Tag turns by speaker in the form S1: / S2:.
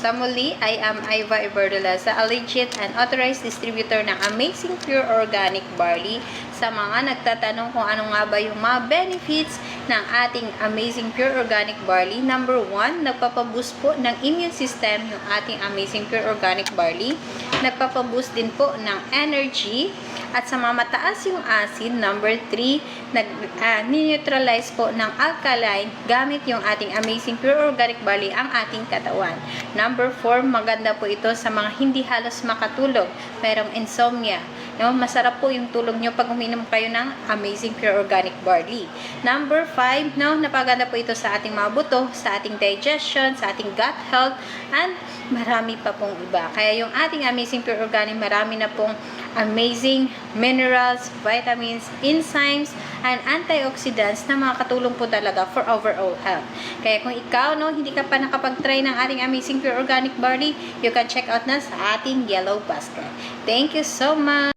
S1: Sa muli, I am Iva Iberdolaza, a legit and authorized distributor ng Amazing Pure Organic Barley. Sa mga nagtatanong kung ano nga ba yung mga benefits ng ating Amazing Pure Organic Barley, number 1, nagpapaboost po ng immune system yung ating Amazing Pure Organic Barley. Nagpapaboost din po ng energy. At sa mga mataas yung acid, number 3, ni-neutralize po ng alkaline gamit yung ating Amazing Pure Organic Barley ang ating katawan. Number 4, maganda po ito sa mga hindi halos makatulog, merong insomnia. No, masarap po yung tulog nyo pag uminom kayo ng Amazing Pure Organic Barley. Number 5, no, napaganda po ito sa ating mga buto, sa ating digestion, sa ating gut health, and marami pa pong iba. Kaya yung ating Amazing Pure Organic, marami na pong amazing minerals, vitamins, enzymes, and antioxidants na makakatulong po talaga for overall health. Kaya kung ikaw, no, hindi ka pa nakapag-try ng ating Amazing Pure Organic Barley, you can check out na sa ating Yellow Basket. Thank you so much!